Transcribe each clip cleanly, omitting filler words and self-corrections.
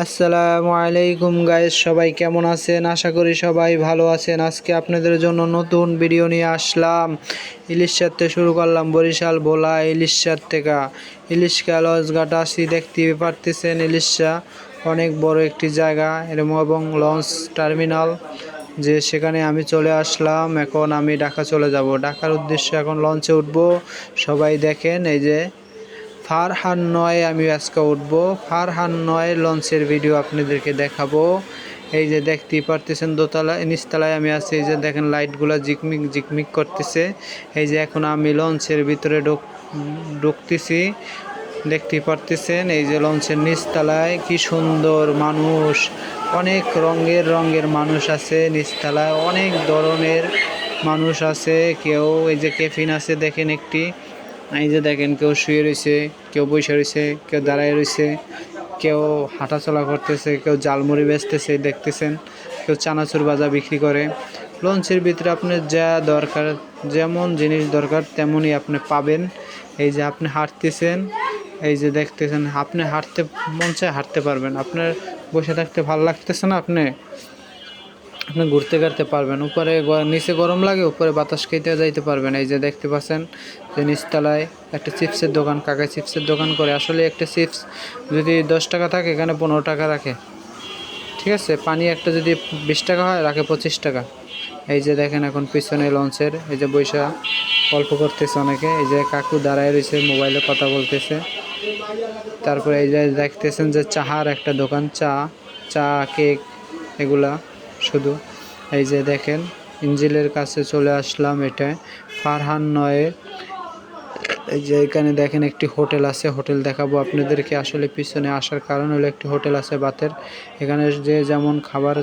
আসসালামু আলাইকুম গাইস, সবাই কেমন আছেন? আশা করি সবাই ভালো আছেন। আজকে আপনাদের জন্য নতুন ভিডিও নিয়ে আসলাম। ইলিশ ছাড়তে শুরু করলাম বরিশাল ভোলা ইলিশ ছাড় থেকে। ইলিশ লঞ্চঘাট আসি, দেখতে পারতেছেন ইলিশা অনেক বড় একটি জায়গা এবং লঞ্চ টার্মিনাল, যে সেখানে আমি চলে আসলাম। এখন আমি ঢাকা চলে যাব, ঢাকার উদ্দেশ্যে এখন লঞ্চে উঠবো। সবাই দেখেন, এই যে ফারহান 9 আমি আজকে উঠবো। ফারহান 9 লঞ্চের ভিডিও আপনাদেরকে দেখাবো। এই যে দেখতেই পারতেছেন দোতলায় নিচতলায় আমি আছি। এই যে দেখেন লাইটগুলো ঝিকমিক ঝিকমিক করতেছে। এই যে এখন আমি লঞ্চের ভিতরে ঢুকতেছি, দেখতেই পারতেছেন। এই যে লঞ্চের নিচতলায় কি সুন্দর মানুষ, অনেক রঙের মানুষ আছে নিচতলায়, অনেক ধরনের মানুষ আছে। কেউ এই যে কেফিন আছে দেখেন একটি, এই যে দেখেন কেউ শুয়ে রয়েছে, কেউ বসে রয়েছে, কেউ দাঁড়ায় রয়েছে, কেউ হাঁটাচলা করতেছে, কেউ জালমুড়ি বেচতেছে দেখতেছেন, কেউ চানাচুর ভাজা বিক্রি করে। লঞ্চের ভিতরে আপনার যা দরকার, যেমন জিনিস দরকার তেমনই আপনি পাবেন। এই যে আপনি হাঁটতেছেন, এই যে দেখতেছেন, আপনি হাঁটতে মন চায় হাঁটতে পারবেন। আপনার বসে থাকতে ভালো লাগতেছে না, আপনি ঘুরতে ঘাটতে পারবেন। উপরে নিচে গরম লাগে, উপরে বাতাস খেতে যাইতে পারবেন। এই যে দেখতে পাচ্ছেন যে নিচতলায় একটা চিপসের দোকান, কাকা চিপসের দোকান করে। আসলে একটা চিপস যদি 10 টাকা থাকে, এখানে 15 টাকা রাখে, ঠিক আছে। পানি একটা যদি 20 টাকা হয়, রাখে 25 টাকা। এই যে দেখেন এখন পিছনে লঞ্চের এই যে বৈশা গল্প করতেছে অনেকে। এই যে কাকু দাঁড়ায় রয়েছে, মোবাইলে কথা বলতেছে। তারপরে এই যে দেখতেছেন যে চাহার একটা দোকান, চা কেক এগুলা শুধু। এই যে দেখেন ইঞ্জিলের কাছে চলে আসলাম, এটা ফারহান 9। এই যে এখানে দেখেন একটি হোটেল আছে, হোটেল দেখাবো আপনাদেরকে। আসলে পিছনে আসার কারণ হলো একটি হোটেল আছে বাতের, এখানে যে যেমন খাবার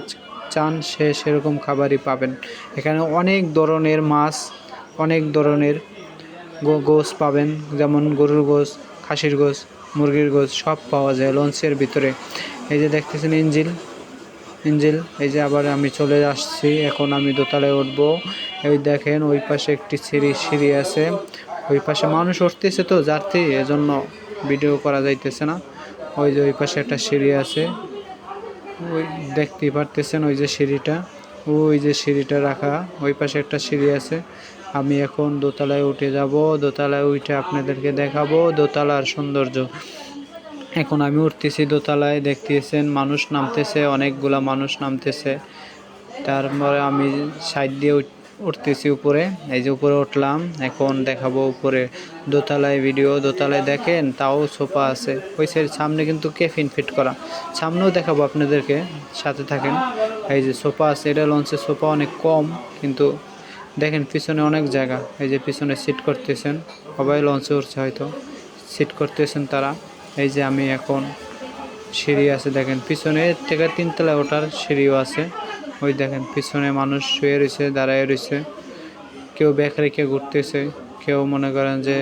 চান সে সেরকম খাবারই পাবেন। এখানে অনেক ধরনের মাছ, অনেক ধরনের গোস পাবেন, যেমন গরুর গোস, খাসির গোস, মুরগির গোস সব পাওয়া যায় লঞ্চের ভিতরে। এই যে দেখতেছেন ইঞ্জিল, এই যে আবার আমি চলে আসছি, এখন আমি দোতলায় উঠবো। এই দেখেন ওই পাশে একটি সিঁড়ি আছে, ওই পাশে মানুষ উঠতেছে তো যাত্রী, এজন্য ভিডিও করা যাইতেছে না। ওই যে ওই পাশে একটা সিঁড়ি আছে, ওই দেখতেই পারতেছেন ওই যে সিঁড়িটা, ওই যে সিঁড়িটা রাখা, ওই পাশে একটা সিঁড়ি আছে। আমি এখন দোতলায় উঠে যাব, দোতলায় উঠে আপনাদেরকে দেখাবো দোতলার সৌন্দর্য। এখন আমি উঠতেছি দোতলায়, দেখতেছেন মানুষ নামতেছে, অনেকগুলা মানুষ নামতেছে। তারপরে আমি সাইড দিয়ে উঠতেছি উপরে। এই যে উপরে উঠলাম, এখন দেখাবো উপরে দোতলায় ভিডিও। দোতলায় দেখেন তাও সোফা আছে, ওই সাইড সামনে কিন্তু কেফিন ফিট করা, সামনেও দেখাবো আপনাদেরকে, সাথে থাকেন। এই যে সোফা আছে, এটা লঞ্চের সোফা অনেক কম, কিন্তু দেখেন পিছনে অনেক জায়গা। এই যে পিছনে সিট করতেছেন, সবাই লঞ্চে উঠছে, হয়তো সিট করতেছেন তারা। এই যে আমি এখন সিঁড়ি আছে দেখেন, পিছনে থেকে 3 তলায় ওঠার সিঁড়িও আছে। ওই দেখেন পিছনে মানুষ শুয়ে রয়েছে, দাঁড়ায় রয়েছে, কেউ ব্যাগ রেখে ঘুরতেছে, কেউ মনে করেন যে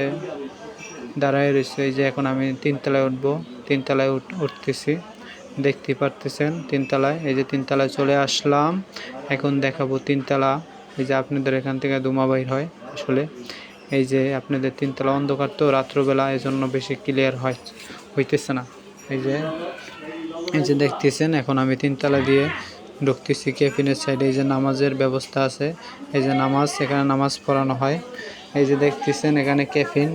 দাঁড়ায় রয়েছে। এই যে এখন আমি 3 তলায় উঠবো, 3 তলায় উঠতেছি, দেখতেই পারতেছেন 3 তলায়। এই যে 3 তলায় চলে আসলাম, এখন দেখাবো 3 তলা। এই যে আপনাদের এখান থেকে ধোঁয়া বাইর হয় আসলে। এই যে আপনাদের 3 তলা অন্ধকার তো রাত্রবেলা, এজন্য বেশি ক্লিয়ার হইতেছে না। এই যে দেখতেছেন এখন আমি 3 তলা দিয়ে ঢুকতেছি কেফিনের সাইডে। এই যে নামাজের ব্যবস্থা আছে, এই যে এখানে নামাজ পড়ানো হয়। এই যে দেখতেছেন এখানে কেফিন,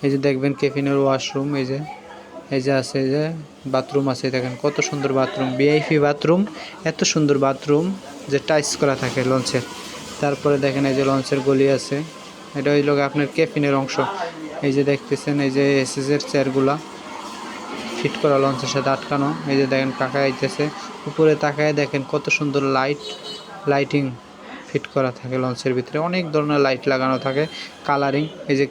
এই যে দেখবেন কেফিনের ওয়াশরুম, এই যে আছে, এই যে বাথরুম আছে, দেখেন কত সুন্দর বাথরুম, ভিআইপি বাথরুম, এত সুন্দর বাথরুম যে টাইলস করা থাকে লঞ্চের। তারপরে দেখেন এই যে লঞ্চের গলি আছে, এটা হইল আপনার কেফিনের অংশ। এই যে দেখতেছেন এই যে এসএসের চেয়ারগুলা ফিট করা লঞ্চের সাথে আটকানো। এই যে দেখেন কাকা আইতেছে, উপরে তাকায় দেখেন কত সুন্দর লাইটিং ফিট করা থাকে লঞ্চের ভিতরে, অনেক ধরনের লাইট লাগানো থাকে, কালারিং। এই যে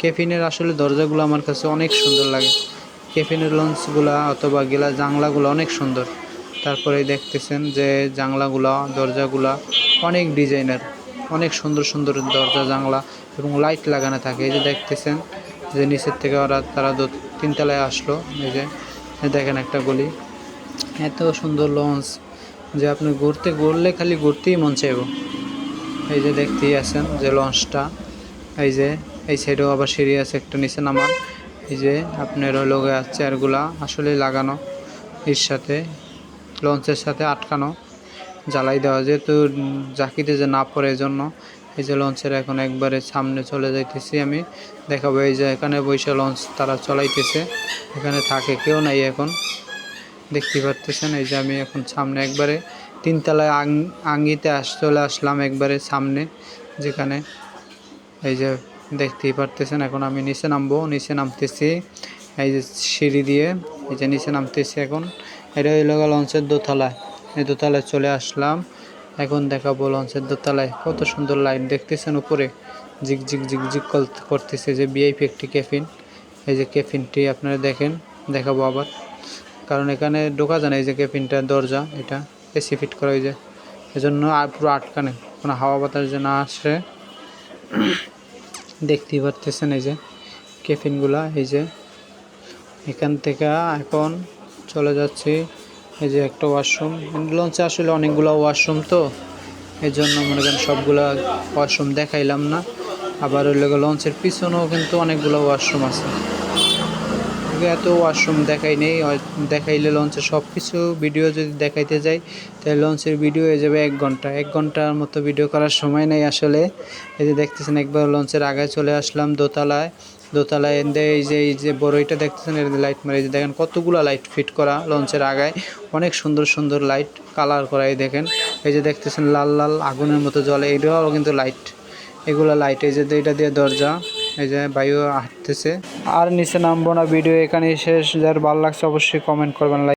কেফিনের আসলে দরজাগুলো আমার কাছে অনেক সুন্দর লাগে, কেফিনের লঞ্চগুলা অথবা জানলাগুলো অনেক সুন্দর। তারপরে দেখতেছেন যে জানলাগুলা, দরজাগুলা অনেক ডিজাইনের, অনেক সুন্দর সুন্দর দরজা জানলা এবং লাইট লাগানো থাকে। এই যে দেখতেছেন যে নিচের থেকে তারা 3 তলায় আসলো। এই যে দেখেন একটা গলি, এত সুন্দর লঞ্চ যে আপনি ঘুরলে খালি ঘুরতেই মন চাইব। এই যে দেখতেই আছেন যে লঞ্চটা, এই যে এই সাইডেও আবার সিঁড়ি আছে একটা নিচে নামার। এই যে আপনার হলো চেয়ারগুলা আসলে লাগানো, এর সাথে লঞ্চের সাথে আটকানো জ্বালাই দেওয়া, যেহেতু জাকিতে যে না পড়ে জন্য এই যে লঞ্চের এখন একবারে সামনে চলে যাইতেছি আমি, দেখাবো। এই যে এখানে বৈশা লঞ্চ তারা চলাইতেছে, এখানে থাকে কেউ নাই এখন, দেখতে পারতেছেন। এই যে আমি এখন সামনে একবারে তিনতলায় আঙ্গিতে চলে আসলাম একবারে সামনে, যেখানে এই যে দেখতেই পারতেছেন। এখন আমি নিচে নামতেছি এই যে সিঁড়ি দিয়ে, এই যে নিচে নামতেছি এখন। এটা হইল লঞ্চের দোতলায়, এই দোতলায় চলে আসলাম। এখন দেখাবো লঞ্চের দোতলায় কত সুন্দর লাইট দেখতেছেন, উপরে ঝিকঝিক ঝিকঝিক করতেছে যে ভিআইপি একটি ক্যাফিন। এই যে ক্যাফিনটি আপনারা দেখেন, দেখাবো আবার, কারণ এখানে ঢোকা যায় না। এই যে ক্যাফিনটা দরজা, এটা এসি ফিট করা, এই যে এজন্য আর পুরো আটকানে, কোনো হাওয়া বাতাস যে না আসে। দেখতেই পারতেছেন এই যে ক্যাফিনগুলা। এই যে এখান থেকে এখন চলে যাচ্ছি, এই যে একটা ওয়াশরুম। লঞ্চে আসলে অনেকগুলো ওয়াশরুম, তো এই জন্য মনে করেন সবগুলা ওয়াশরুম দেখাইলাম না। আবার ওই লঞ্চের পিছনেও কিন্তু অনেকগুলো ওয়াশরুম আছে, এত ওয়াশরুম দেখাই নেই। দেখাইলে লঞ্চের সব কিছু ভিডিও যদি দেখাইতে যাই তাহলে লঞ্চের ভিডিও হয়ে যাবে 1 ঘন্টার মতো, ভিডিও করার সময় নেই আসলে। এই যে দেখতেছেন একবার লঞ্চের আগে চলে আসলাম দোতলায়। এই যে বড়ইটা দেখতেছেন, এর লাইট মারে, এই যে দেখেন কতগুলো লাইট ফিট করা লঞ্চের আগায়, অনেক সুন্দর সুন্দর লাইট কালার করা। এই দেখেন, এই যে দেখতেছেন লাল লাল আগুনের মতো জ্বলে, এটাও কিন্তু লাইট, এগুলো লাইট। এই যে এটা দিয়ে দরজা, এই যে বায়ু হাঁটতেছে। আর নিচে নামবো না, ভিডিও এখানেই শেষ। যার ভালো লাগছে অবশ্যই কমেন্ট করবেন, লাইক